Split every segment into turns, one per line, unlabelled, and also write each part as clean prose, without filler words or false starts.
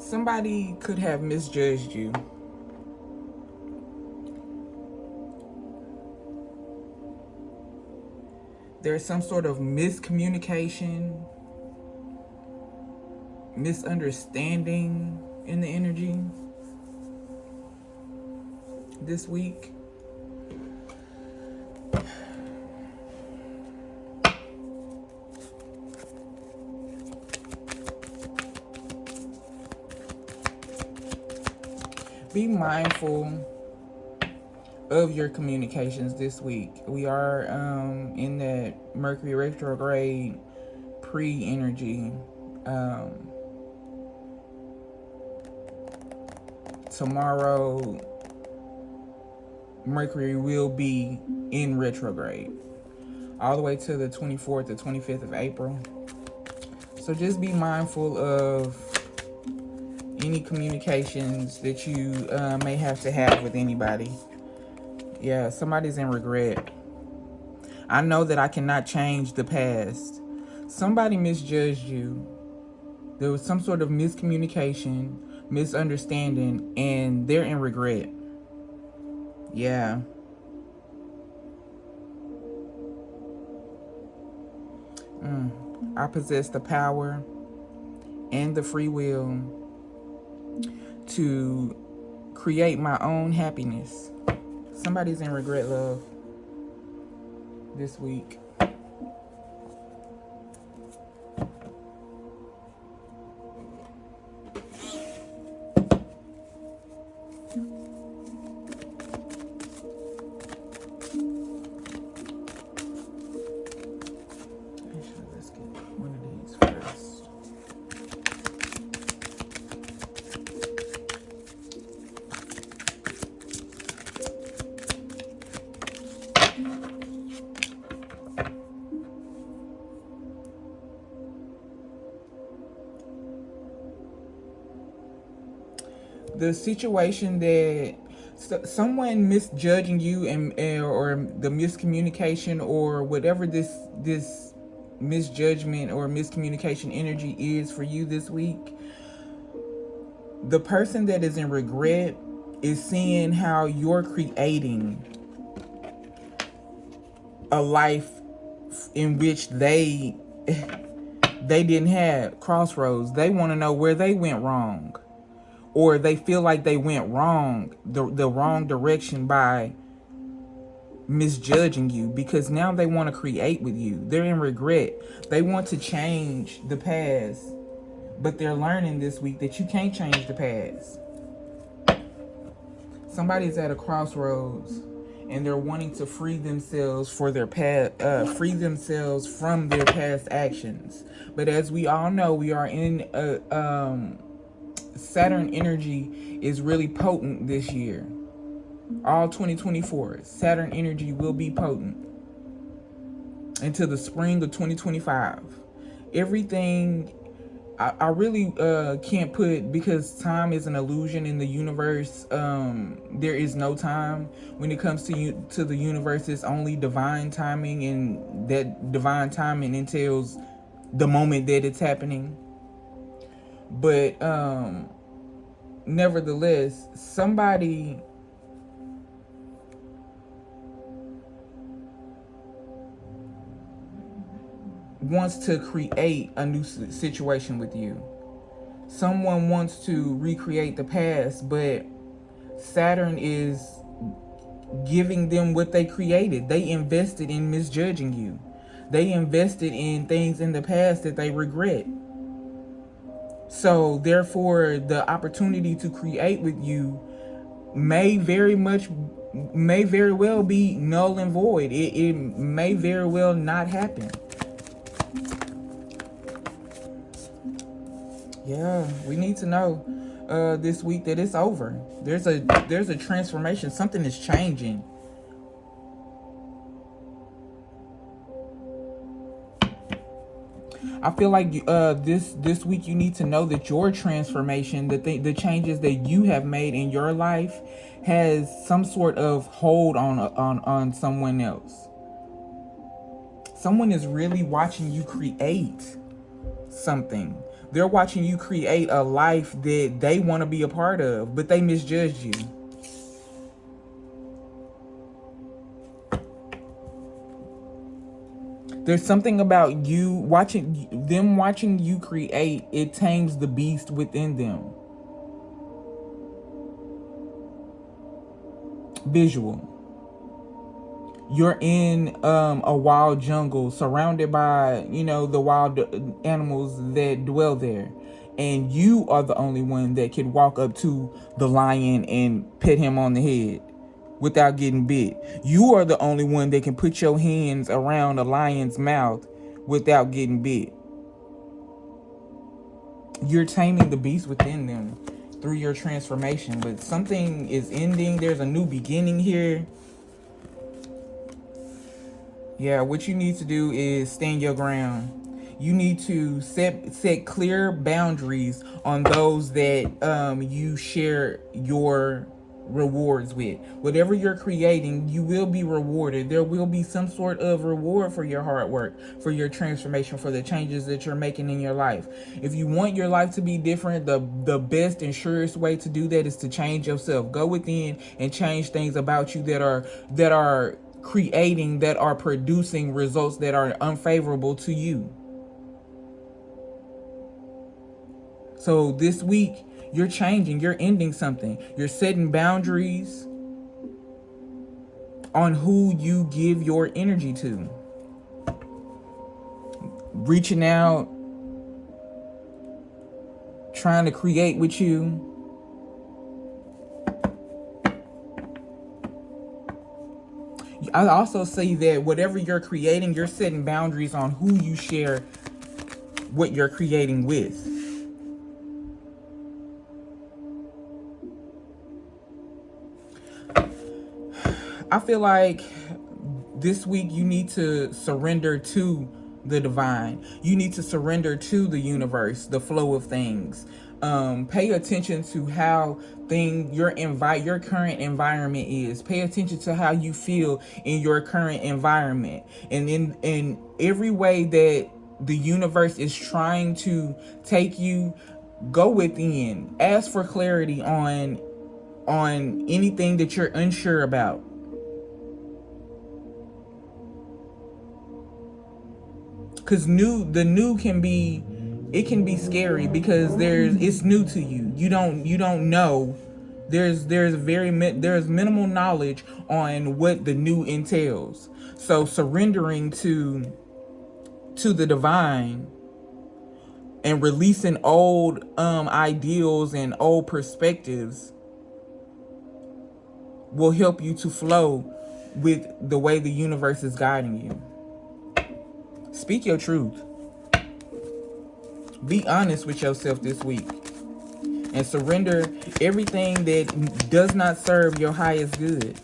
Somebody could have misjudged you. There's some sort of miscommunication, misunderstanding in the energy this week. Be mindful of your communications this week. We are in that Mercury retrograde pre-energy. Tomorrow, Mercury will be in retrograde all the way to the 24th to 25th of April. So just be mindful of any communications that you may have to have with anybody. Yeah, somebody's in regret. I know that I cannot change the past. Somebody misjudged you. There was some sort of miscommunication, misunderstanding, and they're in regret. Yeah. I possess the power and the free will to create my own happiness. Somebody's in regret, love, this week. Actually, let's get one of these first. The situation that someone misjudging you and or the miscommunication or whatever this misjudgment or miscommunication energy is for you this week, the person that is in regret is seeing how you're creating a life in which they didn't have crossroads. They want to know where they went wrong, or they feel like they went wrong, the wrong direction by misjudging you, because now they want to create with you. They're in regret. They want to change the past, but they're learning this week that you can't change the past. Somebody's at a crossroads and they're wanting to free themselves for their past, free themselves from their past actions. But as we all know, we are in a Saturn energy is really potent this year. All 2024, Saturn energy will be potent until the spring of 2025. Everything, I really can't put, because time is an illusion in the universe. There is no time when it comes to the universe. It's only divine timing, and that divine timing entails the moment that it's happening. But nevertheless, somebody wants to create a new situation with you. Someone wants to recreate the past, but Saturn is giving them what they created. They invested in misjudging you. They invested in things in the past that they regret. So therefore, the opportunity to create with you may very well be null and void. It may very well not happen. Yeah, we need to know this week that it's over. There's a transformation. Something is changing. I feel like this week you need to know that your transformation, the changes that you have made in your life, has some sort of hold on someone else. Someone is really watching you create. something. They're watching you create a life that they want to be a part of, but they misjudged you. There's something about you watching you create, it tames the beast within them. Visual. You're in a wild jungle surrounded by, the wild animals that dwell there. And you are the only one that can walk up to the lion and pet him on the head without getting bit. You are the only one that can put your hands around a lion's mouth without getting bit. You're taming the beast within them through your transformation, but something is ending. There's a new beginning here. Yeah, what you need to do is stand your ground. You need to set clear boundaries on those that you share your rewards with. Whatever you're creating, you will be rewarded. There will be some sort of reward for your hard work, for your transformation, for the changes that you're making in your life. If you want your life to be different, the best and surest way to do that is to change yourself. Go within and change things about you that are creating, that are producing results that are unfavorable to you. So this week, you're changing, you're ending something. You're setting boundaries on who you give your energy to. Reaching out, trying to create with you. I also say that whatever you're creating, you're setting boundaries on who you share what you're creating with. I feel like this week you need to surrender to the divine. You need to surrender to the universe, the flow of things. Pay attention to how your current environment is. Pay attention to how you feel in your current environment, and in every way that the universe is trying to take you. Go within. Ask for clarity on anything that you're unsure about. Because the new can be scary because it's new to you. You don't know. There's minimal knowledge on what the new entails. So surrendering to the divine and releasing old ideals and old perspectives will help you to flow with the way the universe is guiding you. Speak your truth. Be honest with yourself this week. And surrender everything that does not serve your highest good.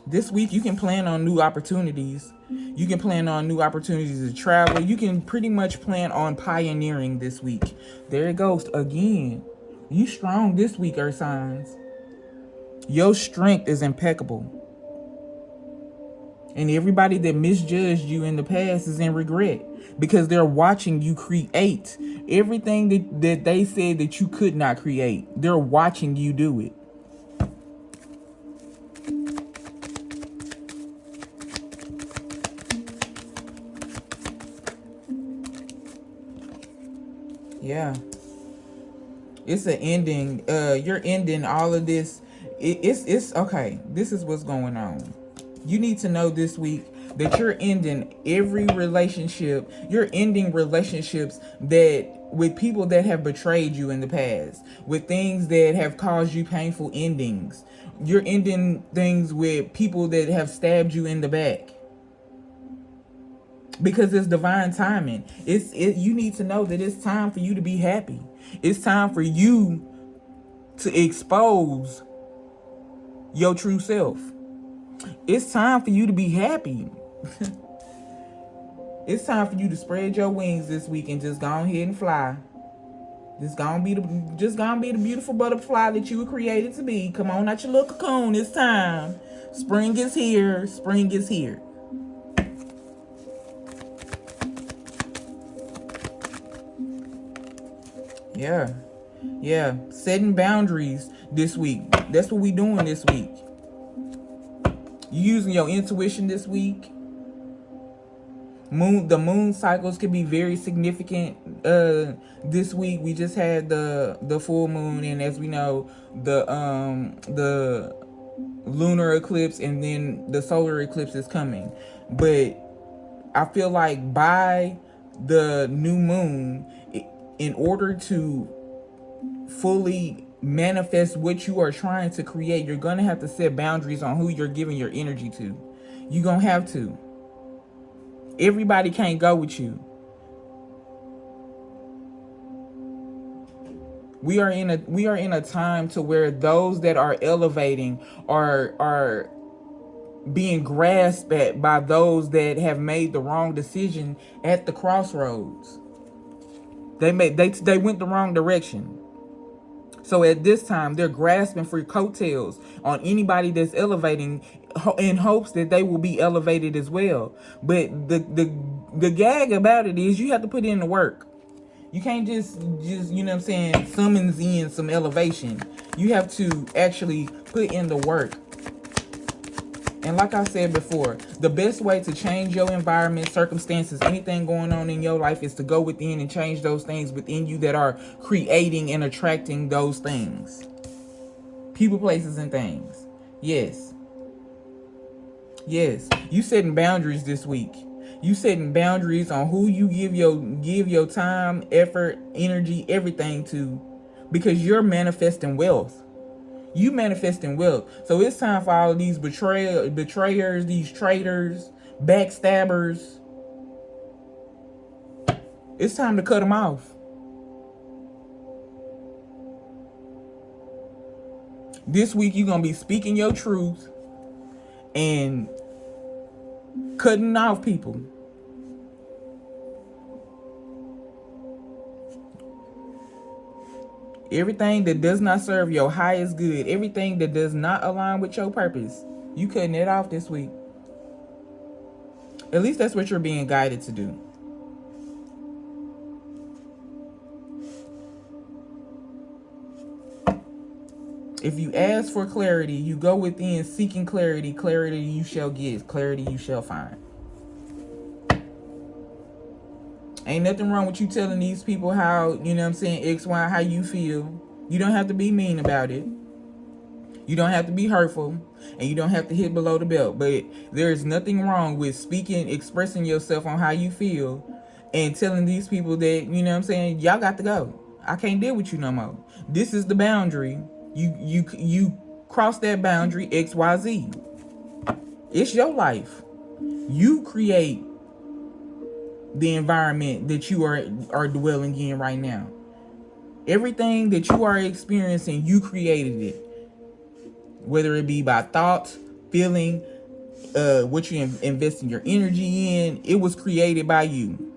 This week, you can plan on new opportunities. You can plan on new opportunities to travel. You can pretty much plan on pioneering this week. There it goes again. You strong this week, Earth signs. Your strength is impeccable. And everybody that misjudged you in the past is in regret because they're watching you create everything that they said that you could not create. They're watching you do it. Yeah. It's an ending. You're ending all of this. It's okay. This is what's going on. You need to know this week that you're ending every relationship. You're ending relationships with people that have betrayed you in the past, with things that have caused you painful endings. You're ending things with people that have stabbed you in the back. Because it's divine timing. You need to know that it's time for you to be happy. It's time for you to expose your true self. It's time for you to be happy. It's time for you to spread your wings this week and just go ahead and fly. Just gonna be the beautiful butterfly that you were created to be. Come on out your little cocoon. It's time. Spring is here. Spring is here. Yeah. Yeah. Setting boundaries this week. That's what we doing this week. You using your intuition this week. The moon cycles can be very significant this week. We just had the full moon, and as we know, the lunar eclipse, and then the solar eclipse is coming. But I feel like by the new moon, in order to fully manifest what you are trying to create, you're gonna have to set boundaries on who you're giving your energy to. You're gonna have to. Everybody can't go with you. We are in a time to where those that are elevating are being grasped at by those that have made the wrong decision at the crossroads. They went the wrong direction. So at this time, they're grasping for coattails on anybody that's elevating in hopes that they will be elevated as well. But the gag about it is you have to put in the work. You can't just you know what I'm saying, summons in some elevation. You have to actually put in the work. And like I said before, the best way to change your environment, circumstances, anything going on in your life is to go within and change those things within you that are creating and attracting those things. People, places, and things. Yes. Yes. You setting boundaries this week. You setting boundaries on who you give your time, effort, energy, everything to, because you're manifesting wealth. You manifesting wealth. So it's time for all of these betrayers, these traitors, backstabbers. It's time to cut them off. This week you're going to be speaking your truth and cutting off people. Everything that does not serve your highest good, everything that does not align with your purpose, you cutting it off this week. At least that's what you're being guided to do. If you ask for clarity, you go within seeking clarity. Clarity you shall get. Clarity you shall find. Ain't nothing wrong with you telling these people how, you know what I'm saying, X, Y, how you feel. You don't have to be mean about it. You don't have to be hurtful. And you don't have to hit below the belt. But there's nothing wrong with speaking, expressing yourself on how you feel, and telling these people that, you know what I'm saying, y'all got to go. I can't deal with you no more. This is the boundary. You cross that boundary, X, Y, Z. It's your life. You create the environment that you are dwelling in right now. Everything that you are experiencing, you created it. Whether it be by thoughts, feeling, what you investing your energy in, it was created by you.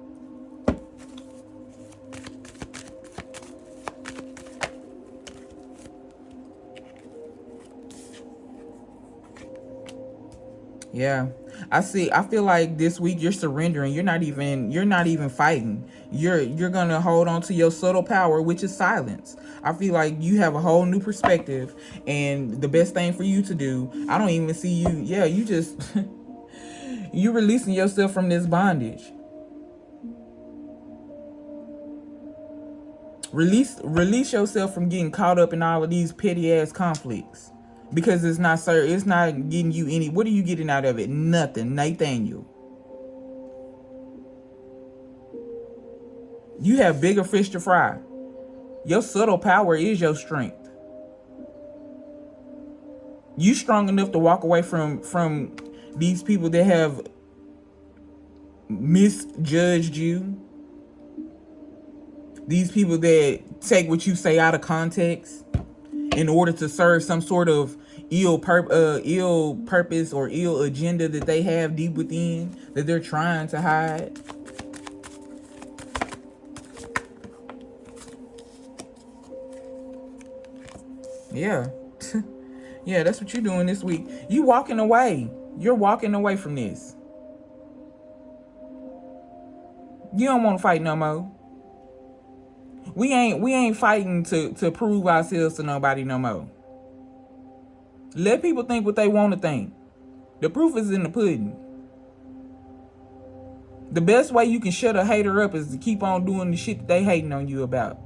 Yeah. I feel like this week you're surrendering. You're not even fighting. You're gonna hold on to your subtle power, which is silence. I feel like you have a whole new perspective, and the best thing for you to do, I don't even see you. Yeah, you just you releasing yourself from this bondage. Release yourself from getting caught up in all of these petty ass conflicts. Because it's not getting you any. What are you getting out of it? Nothing, Nathaniel. You have bigger fish to fry. Your subtle power is your strength. You strong enough to walk away from these people that have misjudged you. These people that take what you say out of context in order to serve some sort of ill purpose or ill agenda that they have deep within, that they're trying to hide. Yeah. Yeah, that's what you're doing this week. You walking away. You're walking away from this. You don't want to fight no more. We ain't fighting to prove ourselves to nobody no more. Let people think what they want to think. The proof is in the pudding. The best way you can shut a hater up is to keep on doing the shit that they hating on you about.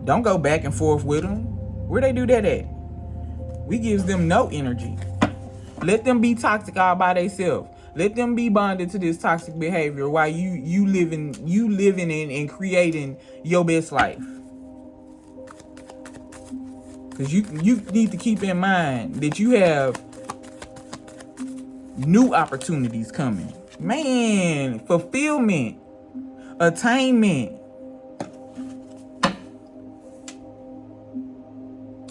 Don't go back and forth with them. Where they do that at? We gives them no energy. Let them be toxic all by themselves. Let them be bonded to this toxic behavior while you living in and creating your best life. Because you need to keep in mind that you have new opportunities coming. Man, fulfillment, attainment.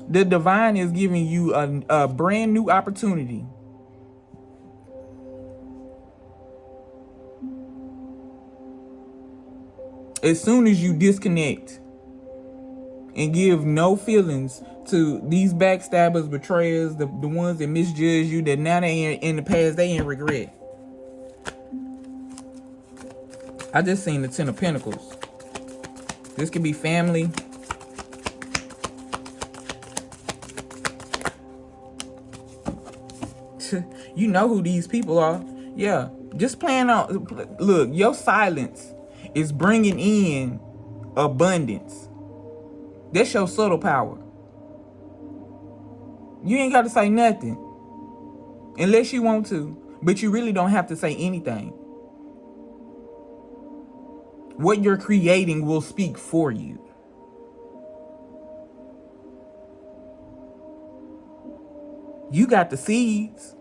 The divine is giving you a brand new opportunity. As soon as you disconnect and give no feelings to these backstabbers, betrayers, the ones that misjudge you, that now they in the past, they in regret. I just seen the 10 of Pentacles. This could be family. You know who these people are. Yeah, just plan on. Look, your silence is bringing in abundance. That's your subtle power. You ain't got to say nothing unless you want to, but you really don't have to say anything. What you're creating will speak for you. You got the seeds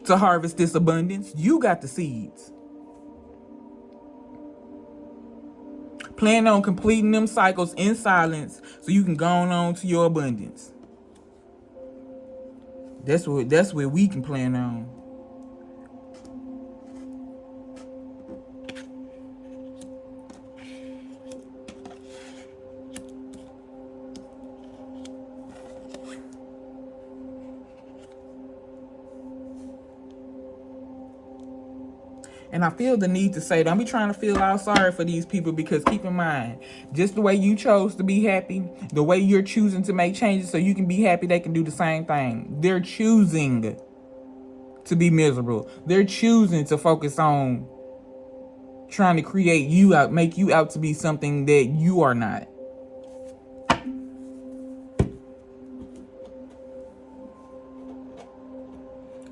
to harvest this abundance. You got the seeds. Plan on completing them cycles in silence so you can go on to your abundance. That's what we can plan on. And I feel the need to say, don't be trying to feel all sorry for these people, because keep in mind, just the way you chose to be happy, the way you're choosing to make changes so you can be happy, they can do the same thing. They're choosing to be miserable. They're choosing to focus on trying to create you out, make you out to be something that you are not.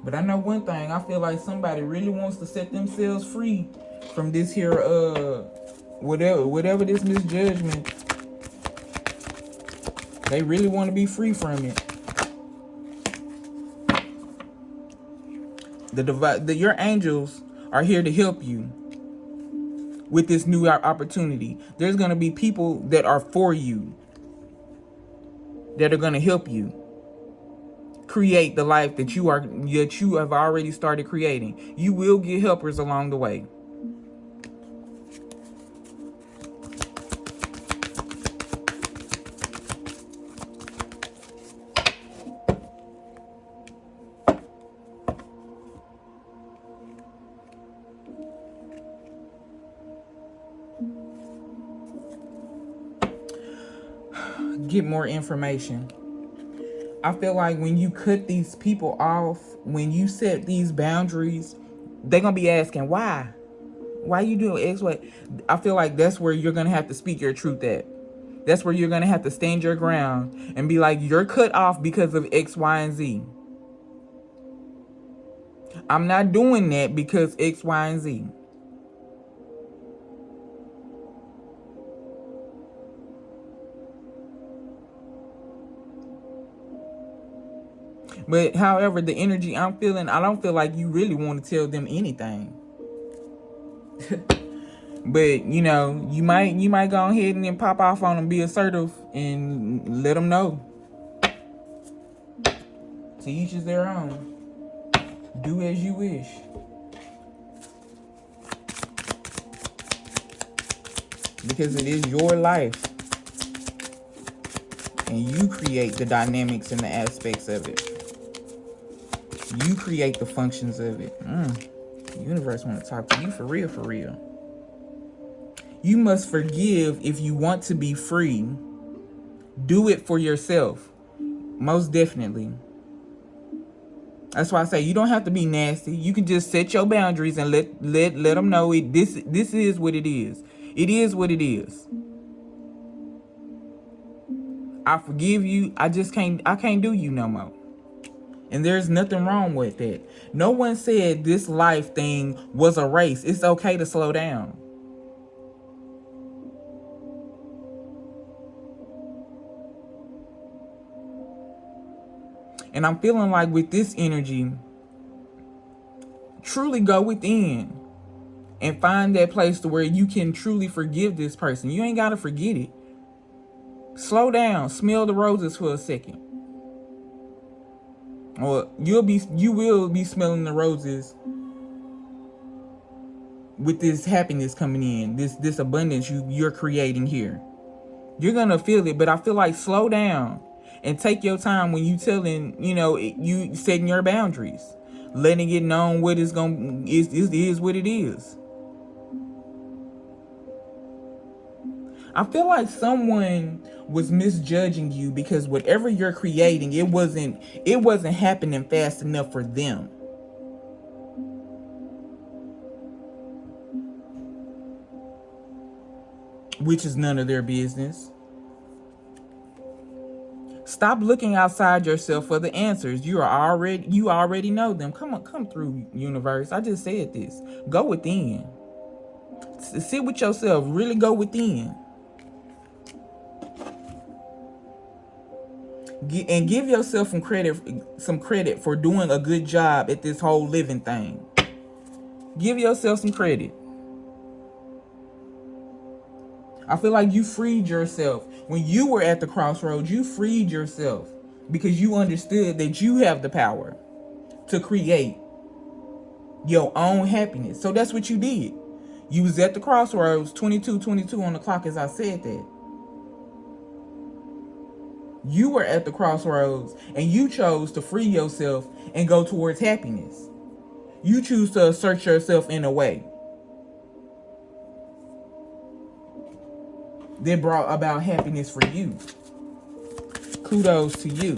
But I know one thing, I feel like somebody really wants to set themselves free from this here, whatever this misjudgment. They really want to be free from it. Your angels are here to help you with this new opportunity. There's going to be people that are for you, that are going to help you create the life that you have already started creating. You will get helpers along the way. Get more information. I feel like when you cut these people off, when you set these boundaries, they're going to be asking, why? Why you doing X, Y? I feel like that's where you're going to have to speak your truth at. That's where you're going to have to stand your ground and be like, you're cut off because of X, Y, and Z. I'm not doing that because X, Y, and Z. But however, the energy I'm feeling, I don't feel like you really want to tell them anything. But you know, you might go ahead and then pop off on them, be assertive, and let them know. To each is their own. Do as you wish. Because it is your life. And you create the dynamics and the aspects of it. You create the functions of it. The universe want to talk to you for real, for real. You must forgive if you want to be free. Do it for yourself. Most definitely. That's why I say you don't have to be nasty. You can just set your boundaries and let them know this is what it is. It is what it is. I forgive you. I can't do you no more. And there's nothing wrong with that. No one said this life thing was a race. It's okay to slow down. And I'm feeling like with this energy, truly go within and find that place to where you can truly forgive this person. You ain't got to forget it. Slow down. Smell the roses for a second. Or you will be smelling the roses with this happiness coming in, this abundance you're creating here. You're going to feel it, but I feel like slow down and take your time when you telling, you setting your boundaries, letting it known what is what it is. I feel like someone was misjudging you because whatever you're creating, it wasn't happening fast enough for them. Which is none of their business. Stop looking outside yourself for the answers. You already know them. Come through, universe. I just said this. Go within. Sit with yourself. Really go within. And give yourself some credit for doing a good job at this whole living thing. Give yourself some credit. I feel like you freed yourself. When you were at the crossroads, you freed yourself because you understood that you have the power to create your own happiness. So that's what you did. You was at the crossroads, 22:22 on the clock as I said that. You were at the crossroads and you chose to free yourself and go towards happiness. You choose to assert yourself in a way that brought about happiness for you. Kudos to you.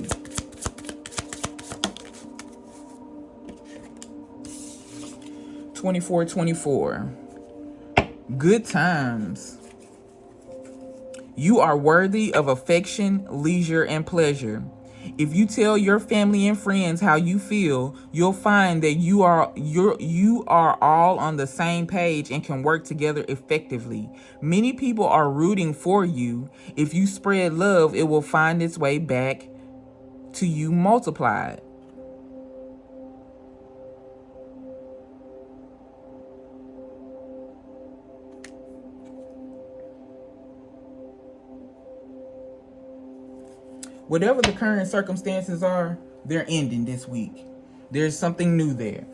(24:24) Good times. You are worthy of affection, leisure, and pleasure. If you tell your family and friends how you feel, you'll find that you are all on the same page and can work together effectively. Many people are rooting for you. If you spread love, it will find its way back to you multiplied. Whatever the current circumstances are, they're ending this week. There's something new there.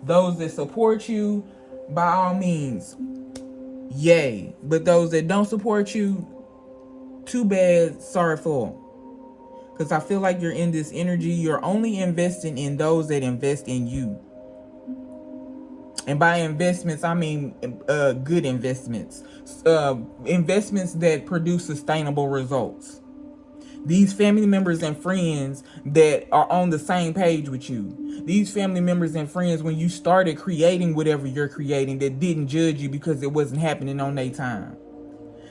Those that support you, by all means, yay. But those that don't support you, too bad, sorry for them. Because I feel like you're in this energy. You're only investing in those that invest in you. And by investments, I mean good investments. Investments that produce sustainable results. These family members and friends that are on the same page with you. These family members and friends, when you started creating whatever you're creating, that didn't judge you because it wasn't happening on their time.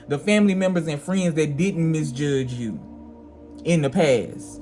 The family members and friends that didn't misjudge you in the past.